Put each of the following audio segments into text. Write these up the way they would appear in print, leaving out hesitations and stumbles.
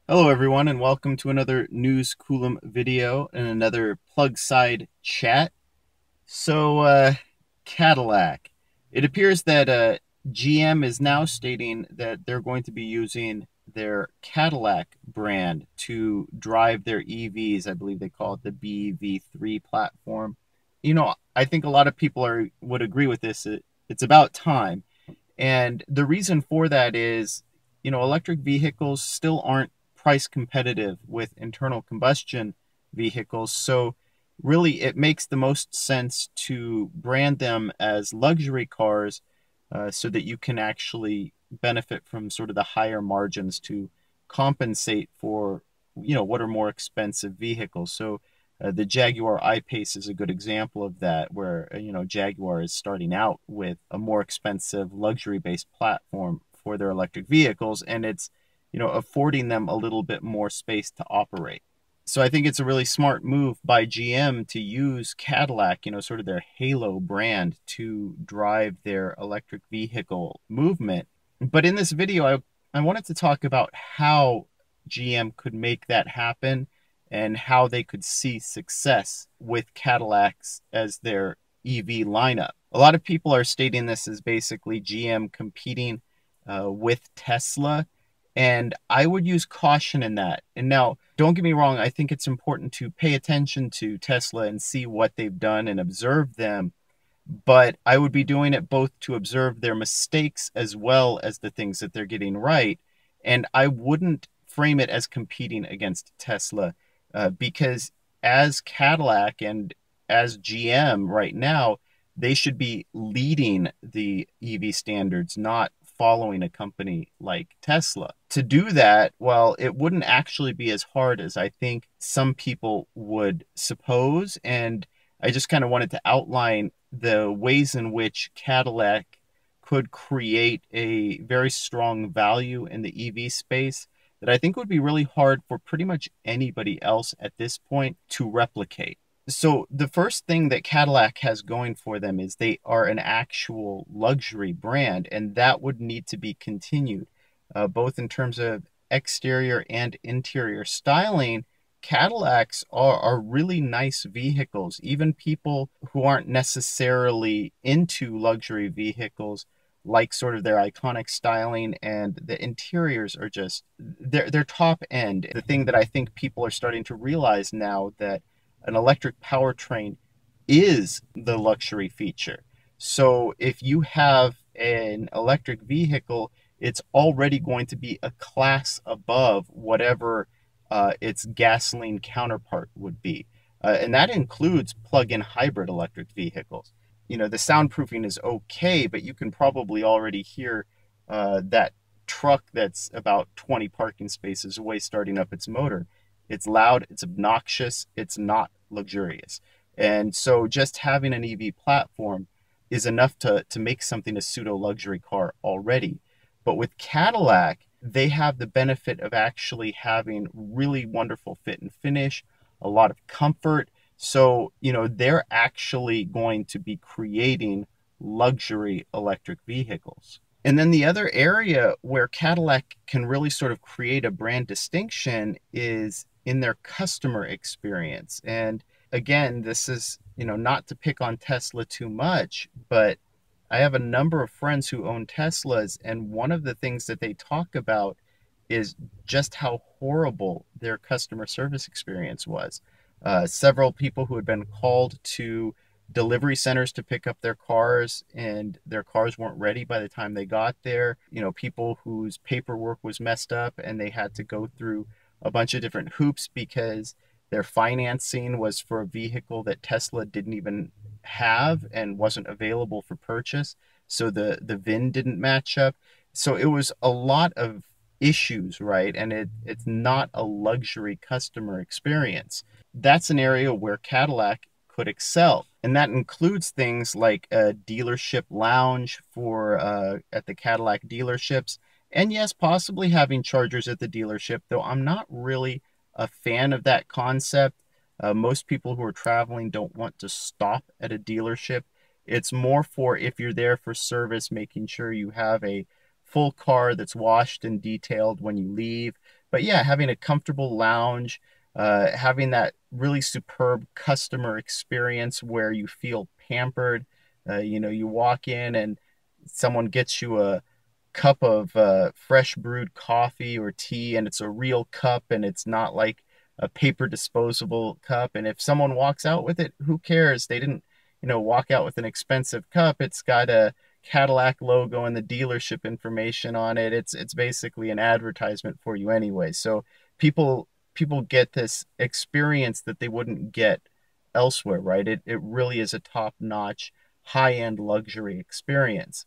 Hello everyone and welcome to another News Coolum video and another plug side chat. Cadillac. It appears that GM is now stating that they're going to be using their Cadillac brand to drive their EVs. I believe they call it the BEV3 platform. I think a lot of people would agree with this. It's about time. And the reason for that is, electric vehicles still aren't price competitive with internal combustion vehicles. So really it makes the most sense to brand them as luxury cars so that you can actually benefit from sort of the higher margins to compensate for, what are more expensive vehicles. The Jaguar I-Pace is a good example of that, where, Jaguar is starting out with a more expensive luxury-based platform for their electric vehicles, and it's, affording them a little bit more space to operate. So I think it's a really smart move by GM to use Cadillac, sort of their halo brand to drive their electric vehicle movement. But in this video, I wanted to talk about how GM could make that happen and how they could see success with Cadillacs as their EV lineup. A lot of people are stating this as basically GM competing with Tesla, and I would use caution in that. And now, don't get me wrong, I think it's important to pay attention to Tesla and see what they've done and observe them. But I would be doing it both to observe their mistakes as well as the things that they're getting right. And I wouldn't frame it as competing against Tesla because as Cadillac and as GM right now, they should be leading the EV standards, not following a company like Tesla. To do that, well, it wouldn't actually be as hard as I think some people would suppose. And I just kind of wanted to outline the ways in which Cadillac could create a very strong value in the EV space that I think would be really hard for pretty much anybody else at this point to replicate. So the first thing that Cadillac has going for them is they are an actual luxury brand, and that would need to be continued, both in terms of exterior and interior styling. Cadillacs are really nice vehicles. Even people who aren't necessarily into luxury vehicles like sort of their iconic styling, and the interiors are just they're top end. The thing that I think people are starting to realize now, that an electric powertrain is the luxury feature. So if you have an electric vehicle, it's already going to be a class above whatever its gasoline counterpart would be. And that includes plug-in hybrid electric vehicles. The soundproofing is okay, but you can probably already hear that truck that's about 20 parking spaces away starting up its motor. It's loud, it's obnoxious, it's not luxurious. And so just having an EV platform is enough to make something a pseudo luxury car already. But with Cadillac, they have the benefit of actually having really wonderful fit and finish, a lot of comfort. So, they're actually going to be creating luxury electric vehicles. And then the other area where Cadillac can really sort of create a brand distinction is in their customer experience. And again, this is, not to pick on Tesla too much, but I have a number of friends who own Teslas, and one of the things that they talk about is just how horrible their customer service experience was. Several people who had been called to delivery centers to pick up their cars, and their cars weren't ready by the time they got there. People whose paperwork was messed up and they had to go through a bunch of different hoops because their financing was for a vehicle that Tesla didn't even have and wasn't available for purchase. So the VIN didn't match up. So it was a lot of issues, right? And it's not a luxury customer experience. That's an area where Cadillac could excel. And that includes things like a dealership lounge for at the Cadillac dealerships. And yes, possibly having chargers at the dealership, though I'm not really a fan of that concept. Most people who are traveling don't want to stop at a dealership. It's more for if you're there for service, making sure you have a full car that's washed and detailed when you leave, But yeah, having a comfortable lounge, having that really superb customer experience where you feel pampered. You walk in and someone gets you a cup of fresh brewed coffee or tea, and it's a real cup and it's not like a paper disposable cup. And if someone walks out with it, who cares? They didn't, walk out with an expensive cup. It's got a Cadillac logo and the dealership information on it. It's basically an advertisement for you anyway. So people get this experience that they wouldn't get elsewhere, right? It really is a top-notch, high-end luxury experience.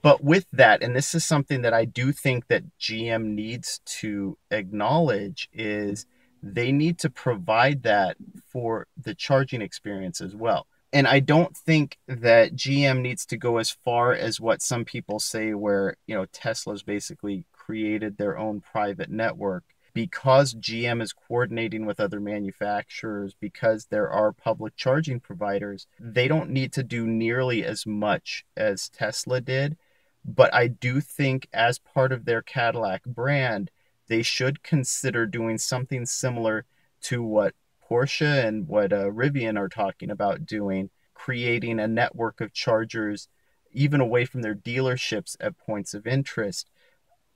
But with that, and this is something that I do think that GM needs to acknowledge, is they need to provide that for the charging experience as well. And I don't think that GM needs to go as far as what some people say, where, Tesla's basically created their own private network because GM is coordinating with other manufacturers, because there are public charging providers. They don't need to do nearly as much as Tesla did. But I do think, as part of their Cadillac brand, they should consider doing something similar to what Porsche and what Rivian are talking about doing, creating a network of chargers even away from their dealerships at points of interest.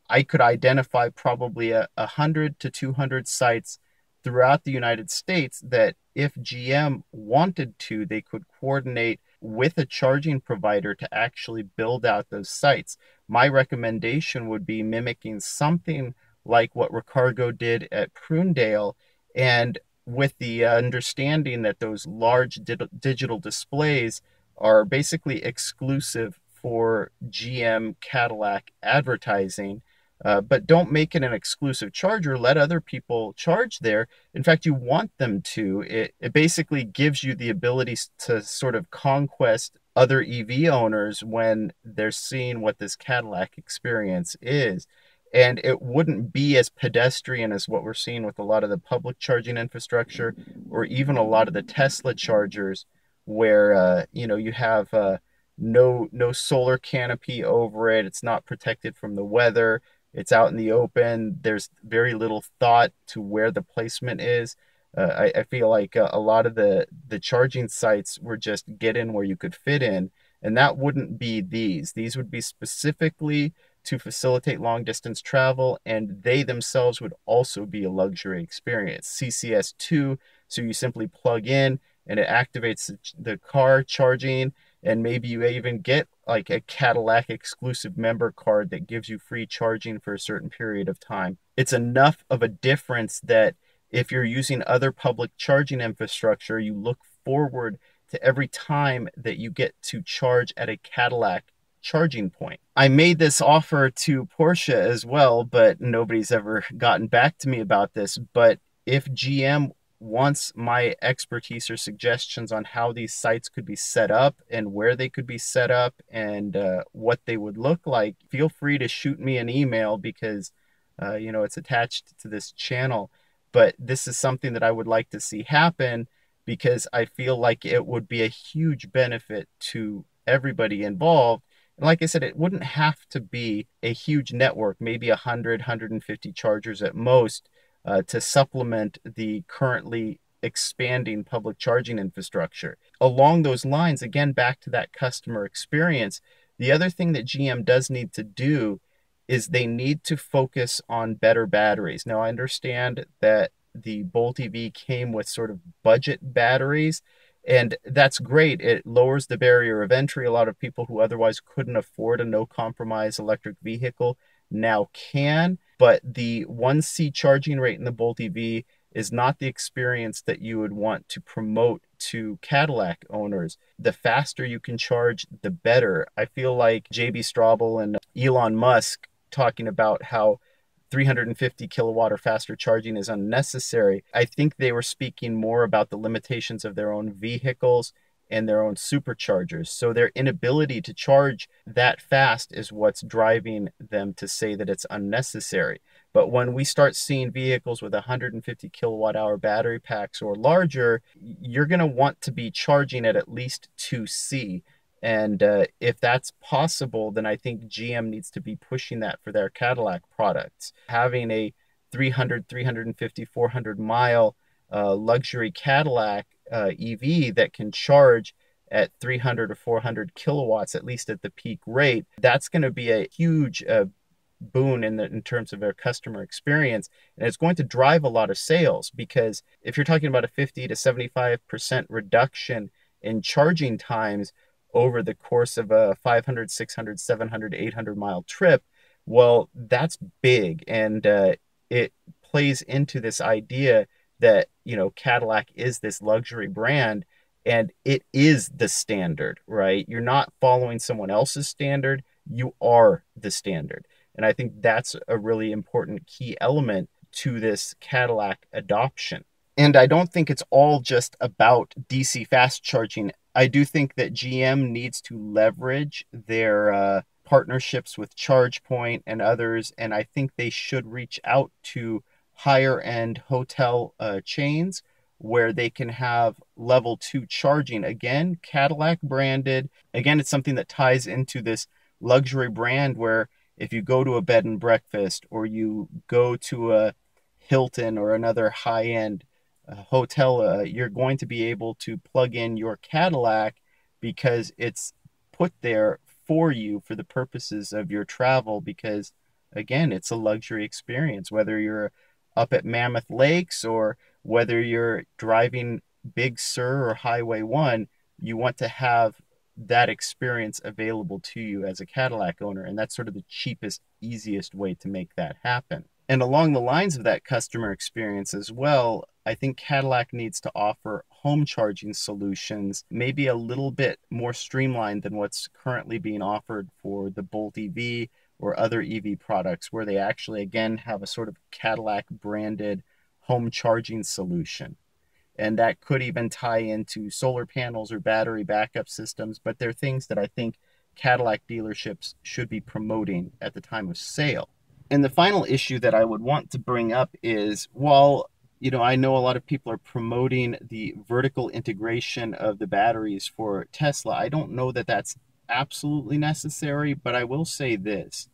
I could identify probably 100 to 200 sites throughout the United States that, if GM wanted to, they could coordinate with a charging provider to actually build out those sites. My recommendation would be mimicking something like what Ricardo did at Prunedale, and with the understanding that those large digital displays are basically exclusive for GM Cadillac advertising. But don't make it an exclusive charger. Let other people charge there. In fact, you want them to. It basically gives you the ability to sort of conquest other EV owners when they're seeing what this Cadillac experience is. And it wouldn't be as pedestrian as what we're seeing with a lot of the public charging infrastructure, or even a lot of the Tesla chargers, where you have no solar canopy over it. It's not protected from the weather. It's out in the open. There's very little thought to where the placement is. I feel like a lot of the charging sites were just get in where you could fit in, and that wouldn't be these. These would be specifically to facilitate long distance travel, and they themselves would also be a luxury experience. CCS2, so you simply plug in and it activates the car charging, and maybe you even get like a Cadillac exclusive member card that gives you free charging for a certain period of time. It's enough of a difference that if you're using other public charging infrastructure, you look forward to every time that you get to charge at a Cadillac charging point. I made this offer to Porsche as well, but nobody's ever gotten back to me about this. But if GM wants my expertise or suggestions on how these sites could be set up and where they could be set up and what they would look like, feel free to shoot me an email, because it's attached to this channel. But this is something that I would like to see happen, because I feel like it would be a huge benefit to everybody involved. And like I said, it wouldn't have to be a huge network, maybe 100, 150 chargers at most, to supplement the currently expanding public charging infrastructure. Along those lines, again, back to that customer experience, the other thing that GM does need to do is they need to focus on better batteries. Now, I understand that the Bolt EV came with sort of budget batteries, and that's great. It lowers the barrier of entry. A lot of people who otherwise couldn't afford a no-compromise electric vehicle now can. But the 1C charging rate in the Bolt EV is not the experience that you would want to promote to Cadillac owners. The faster you can charge, the better. I feel like JB Straubel and Elon Musk talking about how 350 kilowatt or faster charging is unnecessary. I think they were speaking more about the limitations of their own vehicles and their own superchargers. So their inability to charge that fast is what's driving them to say that it's unnecessary. But when we start seeing vehicles with 150 kilowatt hour battery packs or larger, you're going to want to be charging at least 2C. And if that's possible, then I think GM needs to be pushing that for their Cadillac products. Having a 300, 350, 400 mile luxury Cadillac EV that can charge at 300 or 400 kilowatts, at least at the peak rate, that's going to be a huge boon in terms of their customer experience. And it's going to drive a lot of sales because if you're talking about a 50 to 75% reduction in charging times over the course of a 500, 600, 700, 800 mile trip, well, that's big. And it plays into this idea that, Cadillac is this luxury brand and it is the standard, right? You're not following someone else's standard, you are the standard. And I think that's a really important key element to this Cadillac adoption. And I don't think it's all just about DC fast charging. I do think that GM needs to leverage their partnerships with ChargePoint and others. And I think they should reach out to higher end hotel chains where they can have level 2 charging. Again, Cadillac branded. Again, it's something that ties into this luxury brand where if you go to a bed and breakfast or you go to a Hilton or another high-end hotel, you're going to be able to plug in your Cadillac because it's put there for you for the purposes of your travel because, again, it's a luxury experience. Whether you're up at Mammoth Lakes or whether you're driving Big Sur or Highway 1, you want to have that experience available to you as a Cadillac owner. And that's sort of the cheapest, easiest way to make that happen. And along the lines of that customer experience as well, I think Cadillac needs to offer home charging solutions, maybe a little bit more streamlined than what's currently being offered for the Bolt EV or other EV products, where they actually, again, have a sort of Cadillac branded home charging solution. And that could even tie into solar panels or battery backup systems, but they're things that I think Cadillac dealerships should be promoting at the time of sale. And the final issue that I would want to bring up is, while I know a lot of people are promoting the vertical integration of the batteries for Tesla, I don't know that that's absolutely necessary, but I will say this.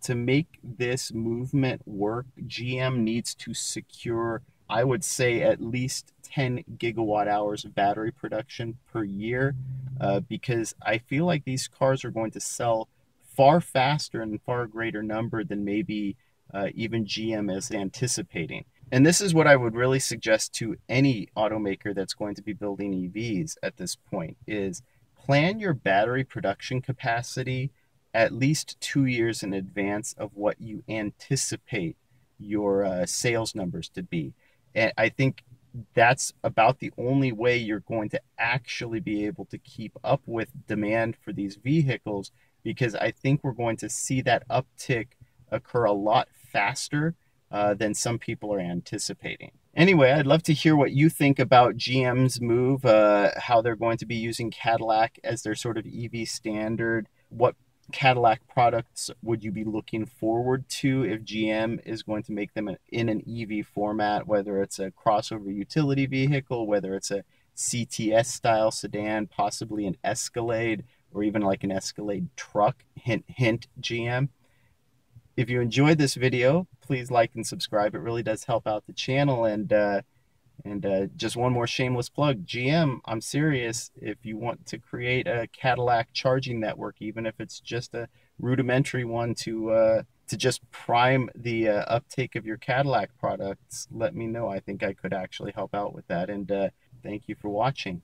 To make this movement work, GM needs to secure, I would say, at least 10 gigawatt hours of battery production per year, because I feel like these cars are going to sell far faster and far greater number than maybe even GM is anticipating. And this is what I would really suggest to any automaker that's going to be building EVs at this point is plan your battery production capacity at least 2 years in advance of what you anticipate your sales numbers to be. And I think that's about the only way you're going to actually be able to keep up with demand for these vehicles, because I think we're going to see that uptick occur a lot faster than some people are anticipating. Anyway, I'd love to hear what you think about GM's move, how they're going to be using Cadillac as their sort of EV standard. What Cadillac products would you be looking forward to if GM is going to make them in an EV format, whether it's a crossover utility vehicle, whether it's a CTS style sedan, possibly an Escalade, or even like an Escalade truck, hint, hint, GM. If you enjoyed this video, please like and subscribe. It really does help out the channel. And just one more shameless plug, GM, I'm serious. If you want to create a Cadillac charging network, even if it's just a rudimentary one to just prime the uptake of your Cadillac products, let me know. I think I could actually help out with that. And thank you for watching.